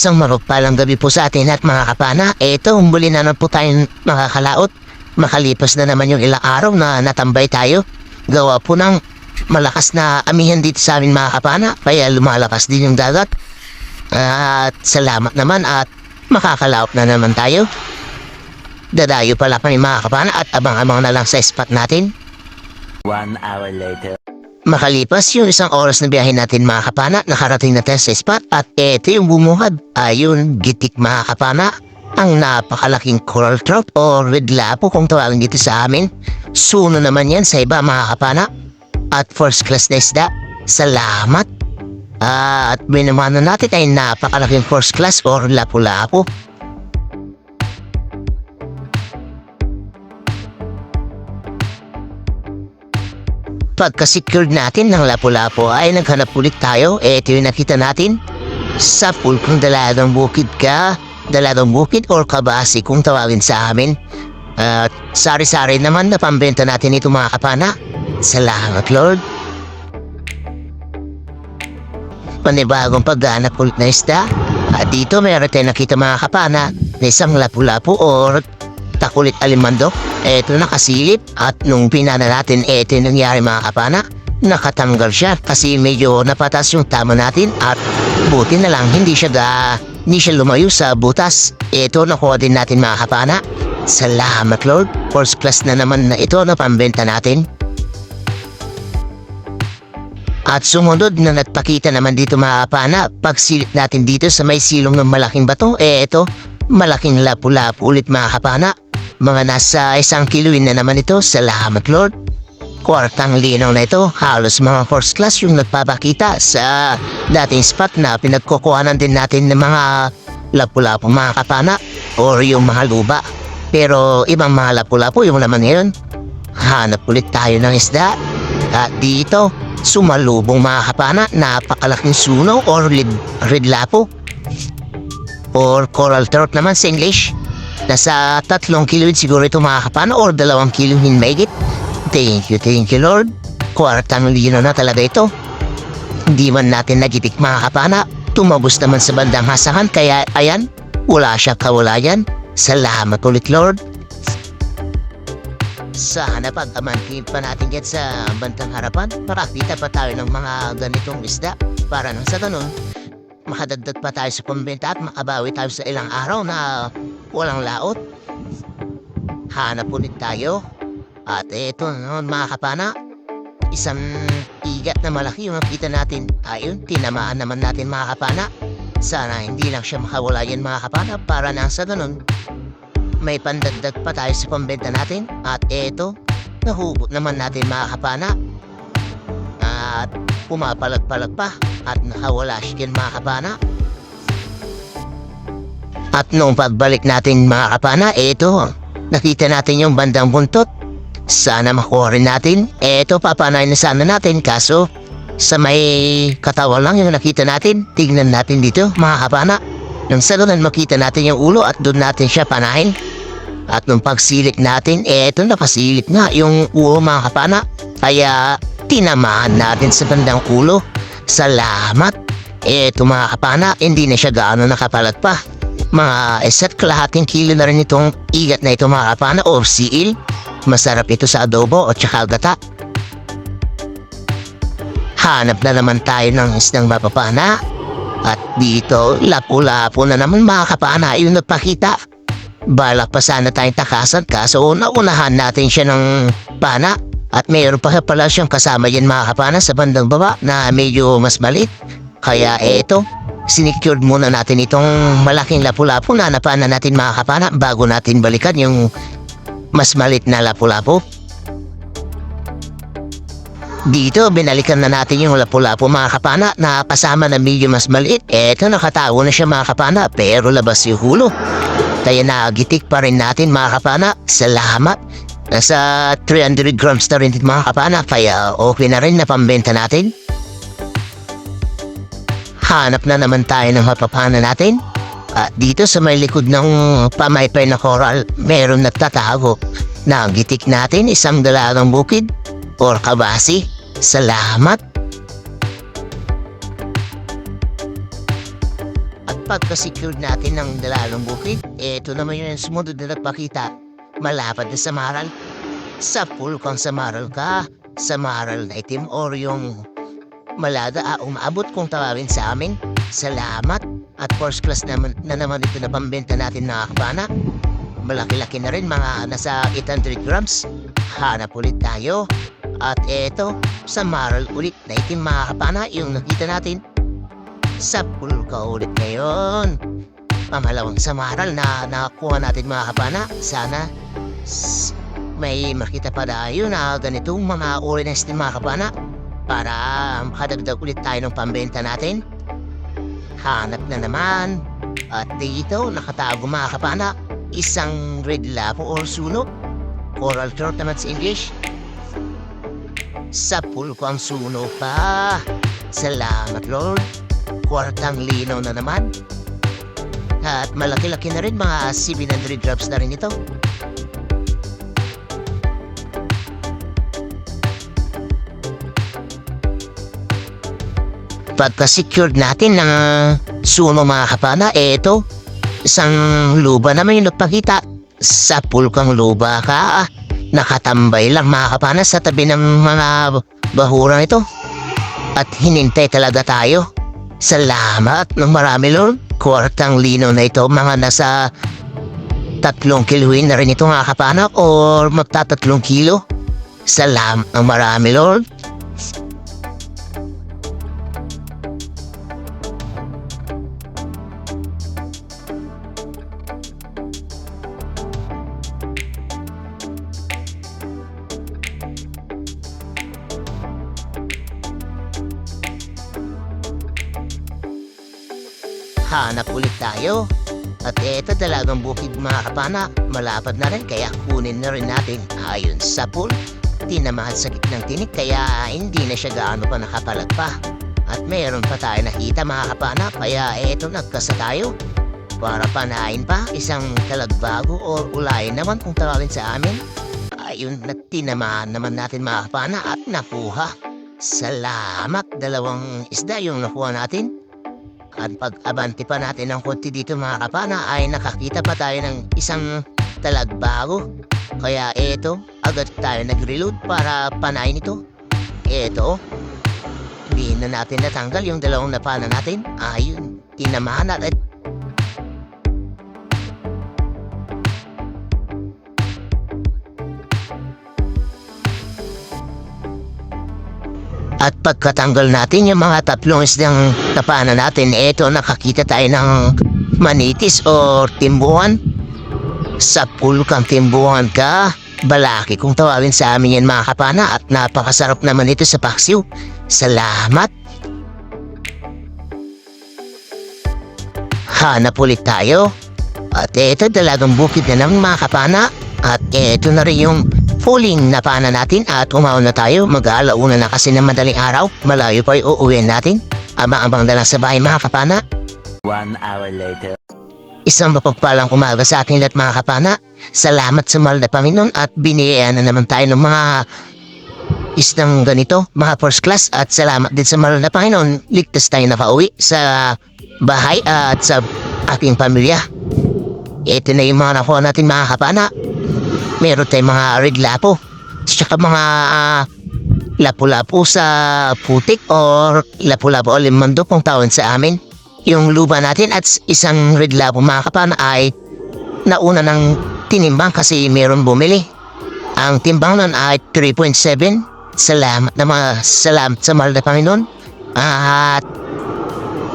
Isang maruppalang gabi po sa atin at mga kapana. Eto, muli na po tayong makakalaot. Makalipas na naman yung ilang araw na natambay tayo. Gawa po ng malakas na amihan dito sa amin mga kapana. Kaya lumalakas din yung dagat. At salamat naman at makakalaot na naman tayo. Dadayo pala kami mga kapana at abang-abang na lang sa spot natin. 1 hour later. Makalipas yung isang oras na biyahe natin mga kapana, nakarating na tayo sa spot at eto yung bumuhad. Ayun, gitik mga kapana. Ang napakalaking coral trout o red lapo kung tawagin dito sa amin. Suno naman yan sa iba mga kapana. At first class na isda. Salamat. At binamano natin ay napakalaking first class or lapu-lapu. Pagka-secured natin ng lapu-lapu ay naghanap ulit tayo. Ito yung nakita natin sa pulkong daladang bukid ka. Daladang bukid or kabasi kung tawagin sa amin. At sari-sari naman na pambenta natin ito mga kapana. Salamat Lord. Panibagong pagganap ulit na isda. At dito meron tayo nakita mga kapana na isang lapu-lapu or takulit alimandok. Eto nakasilip at nung pinana natin eto yung nangyari mga kapana. Nakatanggal siya kasi medyo napatas yung tama natin at buti na lang hindi siya lumayo sa butas. Eto nakuha din natin mga kapana. Salamat Lord. First class na naman na ito na pambenta natin. At sumunod na nagpakita naman dito mga kapana. Pagsilip natin dito sa may silong ng malaking bato. Eto malaking lapu-lapu ulit mga kapana. Mga nasa 1 kiloin na naman ito. Salamat Lord. Kwartang linaw na ito. Halos mga first class yung nagpapakita sa dating spot na pinagkukuhanan din natin ng mga lapu-lapu mga kapana or yung mga luba. Pero ibang mga lapu-lapu yung naman ngayon. Hanap ulit tayo ng isda. At dito, sumalubong mga kapana, napakalaking suno or red lapu or coral trout naman sa English. Nasa 3 kilo siguro ito mga kapana or 2 kilo hinmahigit. Thank you Lord. Kwartang lino na talaga ito. Hindi man natin nagitik mga kapana. Tumabos naman sa bandang hasakan kaya ayan, wala siyang kawalayan. Salamat ulit Lord. Sana pag-amantin pa natin yan sa bandang harapan. Makakita pa tayo ng mga ganitong isda. Para nang sa ganun, makadagdag pa tayo sa pambenta at makabawi tayo sa ilang araw na walang laot. Hanap ulit tayo. At eto mga kapana, isang igat na malaki yung nakita natin. Ayun, tinamaan naman natin mga kapana. Sana hindi lang siya makawala yan mga kapana. Para nang sa ganun, may pandagdag pa tayo sa pambenta natin. At eto, nahubot naman natin mga kapana. At pumapalag-palag pa. At nakawala siya mga kapana. At nung pagbalik natin mga kapana, eto, nakita natin yung bandang buntot. Sana makuha rin natin. Eto, papanay na sana natin. Kaso, sa may katawan lang yung nakita natin. Tignan natin dito mga kapana. Nung sa doon makita natin yung ulo at doon natin siya panahin. At nung pagsilik natin, eto, nakasilik nga yung ulo mga kapana. Kaya, tinamaan natin sa bandang ulo. Salamat. Eto mga kapana, hindi na siya gaano nakapalag pa. Mga 1.5 kilo na rin itong igat na ito mga kapana or seal. Masarap ito sa adobo o tsaka gata. Hanap na naman tayo ng isdang mapapana. At dito, lapu-lapu na naman mga kapana yung nagpakita. Balak pa sana tayong takasan kaso naunahan natin siya ng pana. At mayroon pa pala siyang kasama yan mga kapana sa bandang baba na medyo mas maliit. Kaya eto, sinecured muna natin itong malaking lapu-lapu na napana natin mga kapana bago natin balikan yung mas maliit na lapu-lapu. Dito, binalikan na natin yung lapu-lapu mga kapana na kasama na medyo mas maliit. Eto, nakatago na siya mga kapana pero labas yung hulo. Kaya nagitik pa rin natin mga kapana. Salamat. Nasa 300 grams na rin mga kapana kaya okay na rin na pambenta natin. Hanap na naman tayo ng mapapana natin. At dito sa may likod ng pamaypay na coral, meron nagtatago. Nagitik natin isang dalagang bukid or kabasi. Salamat. At Pagka-secure natin ng dalalong bukid, ito naman yung sumunod na nagpakita. Malapad na samaral. Sa pool kung samaral ka, samaral na itim or yung malaga umaabot kung tawagin sa amin. Salamat. At first class naman ito na pambenta natin na kabana. Malaki-laki na rin, mga nasa 800 grams. Hanap ulit tayo. At eto, samaral ulit na itim mga kabana yung nakita natin. Sa pool ka ulit ngayon. Pamalawang samaral na nakakuha natin mga kabana. Sana may makita pa tayo na ganitong mga uri ng steel mga kabana para makadagdag ulit tayo ng pambenta natin. Hanap na naman. At dito nakatago mga kabana, isang red lapo or sunog. Coral turtle naman sa English. Sa pool ko ang sunog pa. Salamat Lord. Kwartang linaw na naman. At malaki-laki na rin, mga 700 grams na rin ito. Pagka-secured natin ng suno mga kapana, ito, isang luba naman yung nagpakita. Sa pool kang luba ka, nakatambay lang mga kapana sa tabi ng mga bahurang ito. At hinintay talaga tayo. Salamat ng marami Lord. Kwartang linaw na ito, mga nasa 3 kiluhin na rin ito mga kapanak or magta 3 kilo. Salamat ng marami Lord. Hanap ulit tayo. At eto, dalagang bukid mga kapana. Malapad na rin, kaya kunin na rin natin. Ayon sa pool, tinamahal sa gitnang tinik, kaya hindi na siya gaano pa nakapalag pa. At mayroon pa tayo nakita mga kapana, kaya eto, nagkasa tayo. Para panain pa, isang talagbago o ulayin naman kung tawagin sa amin. Ayun, tinamahan naman natin mga kapana at nakuha. Salamat, 2 isda yung nakuha natin. At pag-abanti pa natin ng konti dito mga kapana ay nakakita pa tayo ng isang talagbago. Kaya eto, agad tayo nag-reload para panayin ito. Eto, hindi na natin natanggal yung 2 napana natin. Ayun, tinamahan natin. At pagkatanggal natin yung mga 3 isdang napana natin, eto, nakakita tayo ng manitis o timbuhan. Sa pool kang timbuhan ka, balaki kung tawagin sa amin yan mga kapana, at napakasarap naman ito sa paksiw. Salamat. Hanap ulit tayo. At eto, dalagang bukid na ng mga kapana. At eto na rin yung fuling na pana natin at umaon na tayo. Mag-aalauna na kasi ng madaling araw. Malayo pa yung uuwiin natin. Abang-abang na lang sa bahay mga kapana. 1 hour later. Isang mapagpalang umaga sa ating lahat mga kapana. Salamat sa mahal na Panginoon at biniyayaan na naman tayo ng mga isdang ganito, mga first class. At salamat din sa mahal na Panginoon. Ligtas tayo nakauwi sa bahay at sa ating pamilya. Ito na yung mga nakuha natin mga kapana. Meron tayong mga red lapo. Tsaka mga lapu-lapu sa putik or lapu-lapu o limando kung tawag sa amin. Yung luba natin at isang red lapo mga kapana ay nauna ng tinimbang kasi meron bumili. Ang timbang nun ay 3.7. Salamat sa mahal na Panginoon. At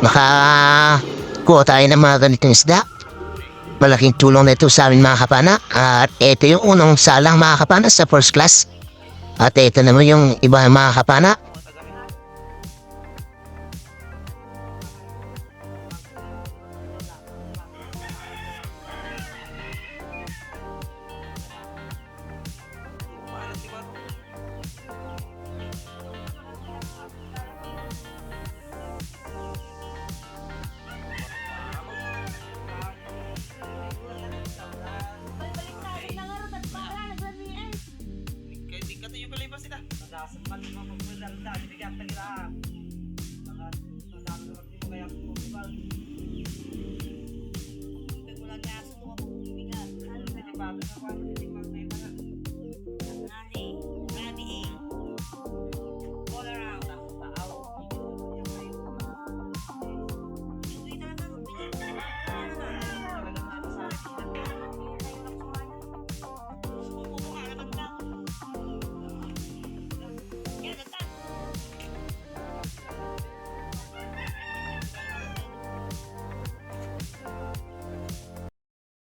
makakuha tayo ng mga ganitong isda. Malaking tulong na ito sa amin mga kapana. At ito yung unang salang mga kapana sa first class. At ito naman yung iba mga kapana.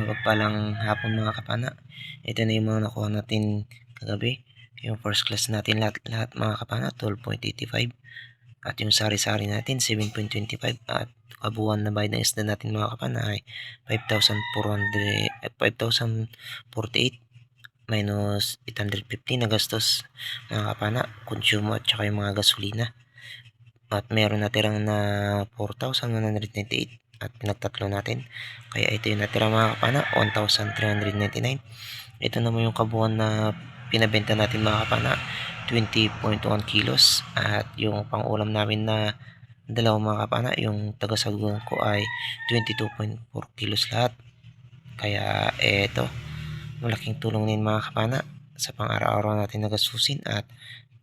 Mapagpalang hapon mga kapana. Ito na yung mga nakuha natin kagabi. Yung first class natin lahat mga kapana, 12.85. At yung sari-sari natin, 7.25. At kabuuan na bayad ng isda natin mga kapana ay 5,048 minus 850 na gastos mga kapana, consumo at saka yung mga gasolina. At meron natirang na 4,198 at pinagtatlo natin. Kaya ito yung natira mga kapana, 1,399. Ito naman yung kabuuan na pinabenta natin mga kapana, 20.1 kilos. At yung pang-ulam namin na dalawang mga kapana, yung taga-saguan ko ay 22.4 kilos lahat. Kaya ito, malaking tulong din mga kapana sa pang-araw-araw natin nagasusin. At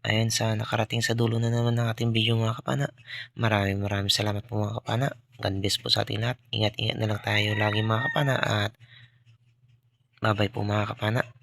ayun, sa nakarating sa dulo na naman ng ating video mga kapana. Maraming salamat po mga kapana. God bless po sa ating lahat. Ingat-ingat na lang tayo lagi mga kapana. At bye-bye po mga kapana.